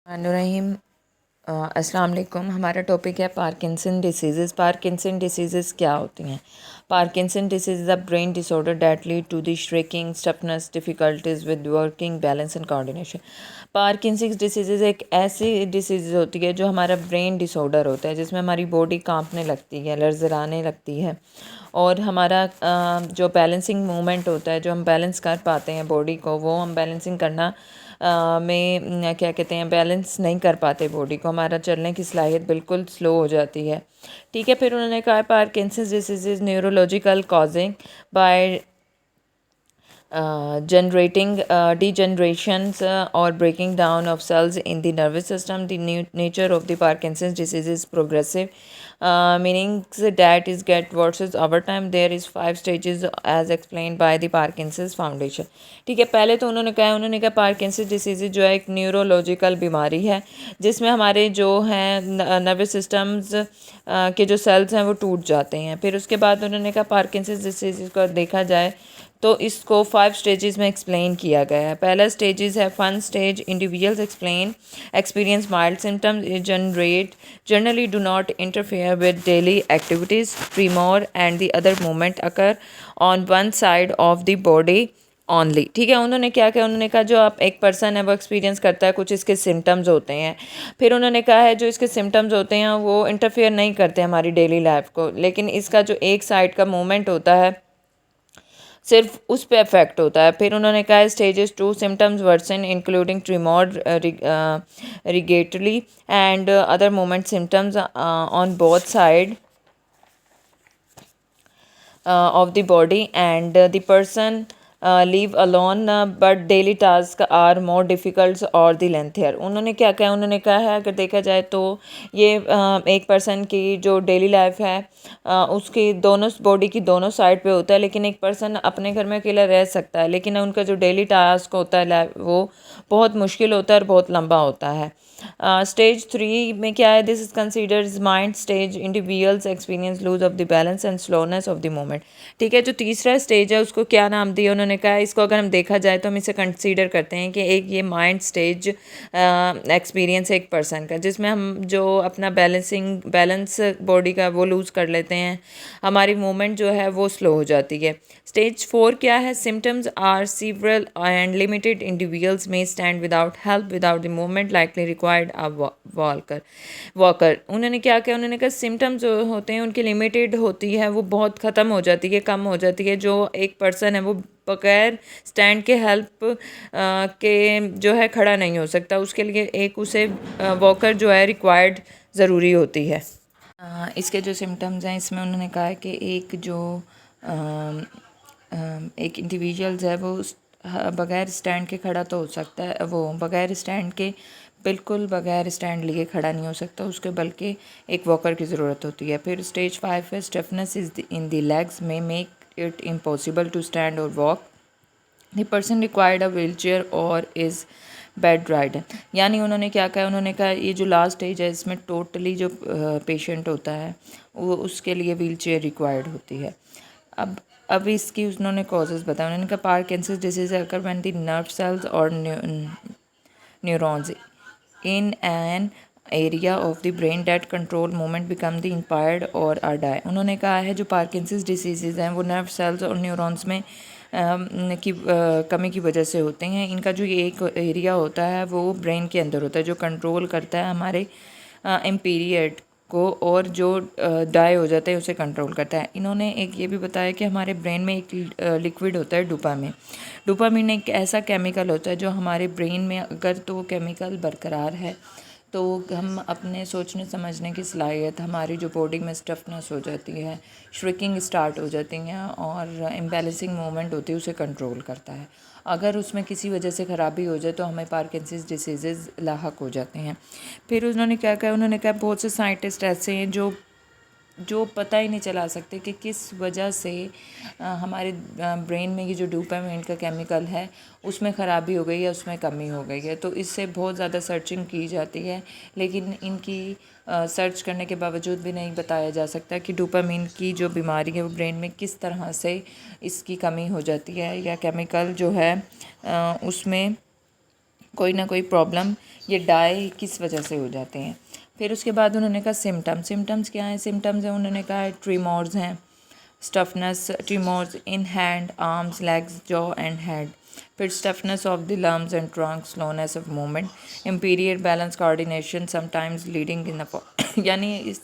रहीम अस्सलाम वालेकुम। हमारा टॉपिक है पार्किंसन डिसीज़। पार्किंसन डिसीज़ क्या होती हैं? Parkinson disease is a brain disorder that lead to the shaking, stiffness, difficulties with walking, balance and coordination. Parkinson disease एक ऐसी डिसीज़ होती है जो हमारा ब्रेन डिसऑर्डर होता है, जिसमें हमारी बॉडी कांपने लगती है, लरज़राने लगती है और हमारा जो बैलेंसिंग मूवमेंट होता है, जो हम बैलेंस कर पाते हैं बॉडी को, वो हम बैलेंसिंग करना में क्या कहते हैं, बैलेंस नहीं कर पाते बॉडी को, हमारा चलने की सलाहियत बिल्कुल स्लो हो जाती है। ठीक है, फिर उन्होंने कहा Parkinson's disease is neurological causing by generating degenerations or breaking down of cells in the nervous system. The nature of the Parkinson's disease is progressive, meaning that is get worse over time. There is 5 stages as explained by the Parkinson's Foundation. ठीक है, पहले तो उन्होंने कहा Parkinson's disease जो है एक neurological बीमारी है, जिसमें हमारे जो हैं नर्वस सिस्टम्स के जो सेल्स हैं वो टूट जाते हैं। फिर उसके बाद उन्होंने कहा पार्किंसंस डिसीज़ को देखा जाए तो इसको 5 स्टेजेस में एक्सप्लेन किया गया है। पहला स्टेजेस है फन stage, individuals experience mild symptoms generally do not interfere with daily activities, tremor and the other movement occur on one side of the body only. ठीक है, उन्होंने क्या कहा, उन्होंने कहा जो आप एक पर्सन है वो एक्सपीरियंस करता है, कुछ इसके सिम्टम्स होते हैं। फिर उन्होंने कहा है जो इसके सिम्टम्स होते हैं वो इंटरफेयर नहीं करते हमारी डेली लाइफ को, लेकिन इसका जो एक साइड का मूवमेंट होता है सिर्फ उस पे अफेक्ट होता है। फिर उन्होंने कहा stages 2 symptoms worsen including tremor, rigidity and other movement symptoms on both side of the body and the person live alone but daily tasks are more difficult or the lengthier। उन्होंने क्या कहा, उन्होंने कहा है अगर देखा जाए तो ये एक पर्सन की जो डेली लाइफ है उसकी दोनों बॉडी की दोनों साइड पे होता है, लेकिन एक पर्सन अपने घर में अकेला रह सकता है, लेकिन उनका जो डेली टास्क होता है वो बहुत मुश्किल होता है और बहुत लंबा होता है। स्टेज 3 में क्या है, this is considers mind stage, individuals experience lose of the balance and slowness of the moment. ठीक है, जो तीसरा स्टेज है उसको क्या नाम दिया उन्होंने कहा, इसको अगर हम देखा जाए तो हम इसे कंसीडर करते हैं कि एक ये माइंड स्टेज एक्सपीरियंस है एक पर्सन का, जिसमें हम जो अपना बैलेंस बॉडी का वो लूज़ कर लेते हैं, हमारी मूवमेंट जो है वो स्लो हो जाती है। स्टेज 4 क्या है, symptoms are severe and limited, individuals may stand without help without the movement likely required a walker. उन्होंने क्या किया, उन्होंने कहा सिम्टम्स जो होते हैं उनकी लिमिटेड होती है, वो बहुत ख़त्म हो जाती है, कम हो जाती है। जो एक पर्सन है वो बगैर स्टैंड के हेल्प के जो है खड़ा नहीं हो सकता, उसके लिए एक उसे वॉकर जो है रिक्वायर्ड ज़रूरी होती है। इसके जो सिम्टम्स हैं इसमें उन्होंने कहा है कि एक इंडिविजुअल्स है वो बगैर स्टैंड के खड़ा तो हो सकता है, वो बगैर स्टैंड के बिल्कुल बगैर स्टैंड लिए खड़ा नहीं हो सकता, उसके बल्कि एक वॉकर की ज़रूरत होती है। फिर स्टेज 5 है stiffness is in the legs may make it impossible to stand और walk, the person required a wheelchair और इज़ बेड राइडन। यानी उन्होंने क्या कहा, उन्होंने कहा ये जो लास्ट स्टेज है इसमें टोटली जो पेशेंट होता है वो उसके लिए व्हील चेयर रिक्वायर्ड होती है। अब इसकी उन्होंने कॉजेज़ बताया, उन्होंने कहा Parkinson's disease occur when the nerve cells और neurons in an area of the brain that control movement become the impaired or are die। उन्होंने कहा है जो पार्किंसंस डिसीज़ हैं वो नर्व सेल्स और न्यूरॉन्स में कमी की वजह से होते हैं। इनका जो ये एक एरिया होता है वो ब्रेन के अंदर होता है जो कंट्रोल करता है हमारे इम्पीरियड को, और जो डाई हो जाता है उसे कंट्रोल करता है। इन्होंने एक ये भी बताया कि हमारे ब्रेन में एक लिक्विड होता है डोपामिन। डोपामिन एक ऐसा केमिकल होता है जो हमारे ब्रेन में अगर तो केमिकल बरकरार है तो हम अपने सोचने समझने की सलाहियत, हमारी जो बॉडी में स्टफनेस हो जाती है, श्रिकिंग स्टार्ट हो जाती हैं और इम्बैलेंसिंग मूवमेंट होती है उसे कंट्रोल करता है। अगर उसमें किसी वजह से ख़राबी हो जाए तो हमें पार्किंसंस डिसीज़ लाहक हो जाते हैं। फिर उन्होंने क्या कहा, उन्होंने कहा बहुत से साइंटिस्ट ऐसे हैं जो पता ही नहीं चला सकते कि किस वजह से हमारे ब्रेन में ये जो डोपामाइन का केमिकल है उसमें ख़राबी हो गई है, उसमें कमी हो गई है। तो इससे बहुत ज़्यादा सर्चिंग की जाती है, लेकिन इनकी सर्च करने के बावजूद भी नहीं बताया जा सकता कि डोपामाइन की जो बीमारी है वो ब्रेन में किस तरह से इसकी कमी हो जाती है या केमिकल जो है उसमें कोई ना कोई प्रॉब्लम ये डाई किस वजह से हो जाते हैं। फिर उसके बाद उन्होंने कहा सिम्टम्स क्या हैं। सिम्टम्स हैं उन्होंने कहा ट्रीमोर्स हैं, stiffness, tremors in hand, arms, legs, jaw and head. फिर stiffness of the limbs and trunk, slowness of movement, impaired balance, coordination, sometimes leading in यानी इस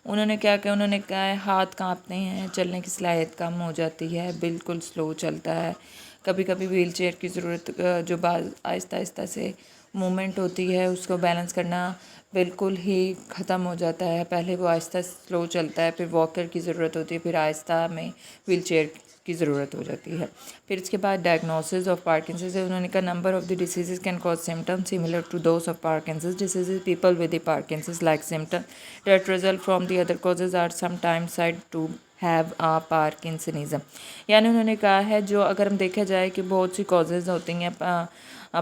उन्होंने क्या किया, उन्होंने कहा है हाथ कांपते हैं, चलने की सलाहियत कम हो जाती है, बिल्कुल स्लो चलता है, कभी कभी व्हील चेयर की ज़रूरत, जो बाल आहिस्ता आहिस्ता से मूवमेंट होती है उसको बैलेंस करना बिल्कुल ही ख़त्म हो जाता है। पहले वो आहिस्ता स्लो चलता है, फिर वॉकर की ज़रूरत होती है, फिर आहिस्ता में व्हील चेयर की ज़रूरत हो जाती है। फिर इसके बाद डायग्नोसिस ऑफ पार्किंसंस है। उन्होंने कहा number of the diseases can cause symptoms similar to those of Parkinson's diseases. People with the Parkinson's like symptom that result from the other causes are sometimes said to have a Parkinsonism। यानी उन्होंने कहा है जो अगर हम देखा जाए कि बहुत सी कॉजेज़ होती हैं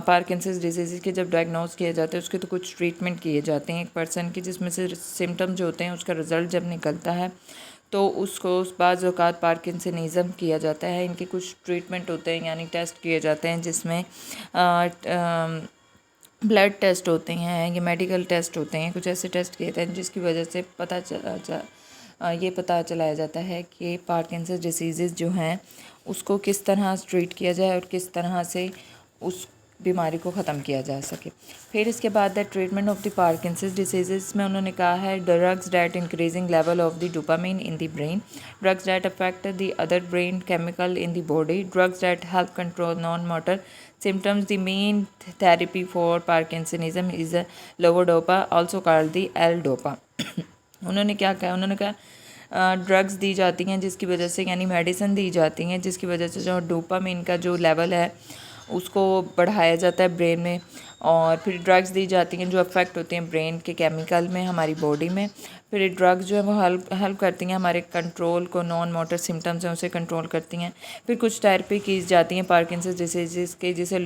पार्किंसंस डिजीज़ के, जब डायग्नोज किए जाते हैं उसके तो कुछ ट्रीटमेंट किए जाते हैं एक पर्सन की, जिसमें से सिम्टम जो होते हैं उसका रिज़ल्ट जब निकलता है तो उसको उस बाज़ औक़ात पार्किंसनिज़म किया जाता है। इनके कुछ ट्रीटमेंट होते हैं यानी टेस्ट किए जाते हैं जिसमें ब्लड टेस्ट होते हैं, ये मेडिकल टेस्ट होते हैं, कुछ ऐसे टेस्ट किए थे जिसकी वजह से ये पता चलाया जाता है कि पार्किंसंस डिसीज़ जो हैं उसको किस तरह ट्रीट किया जाए और किस तरह से उस बीमारी को ख़त्म किया जा सके। फिर इसके बाद the treatment of the Parkinson's disease में उन्होंने कहा है drugs that increasing level of the dopamine in the brain, drugs that affect the other brain chemical in the body, drugs that help control non motor symptoms। The main therapy for Parkinsonism is a levodopa, also called the L-dopa। उन्होंने क्या कहा, उन्होंने कहा drugs दी जाती हैं जिसकी वजह से, यानी मेडिसिन दी जाती हैं जिसकी वजह से जो डोपामिन का जो लेवल है उसको बढ़ाया जाता है ब्रेन में, और फिर ड्रग्स दी जाती हैं जो अफेक्ट होती हैं ब्रेन के केमिकल में हमारी बॉडी में। फिर ड्रग्स जो है वो हेल्प करती हैं हमारे कंट्रोल को, नॉन मोटर सिम्टम्स हैं उसे कंट्रोल करती हैं। फिर कुछ थेरेपी की जाती हैं पार्किंसंस डिसीज़ के, जिसे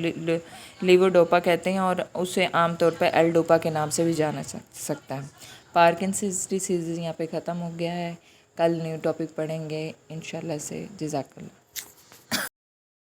लीवोडोपा कहते हैं और उसे आमतौर पर एल डोपा के नाम से भी जाना सकता है। पार्किंसंस डिसीज़ यहाँ पे ख़त्म हो गया है। कल न्यू टॉपिक पढ़ेंगे इंशाल्लाह से। जज़ाकल्लाह।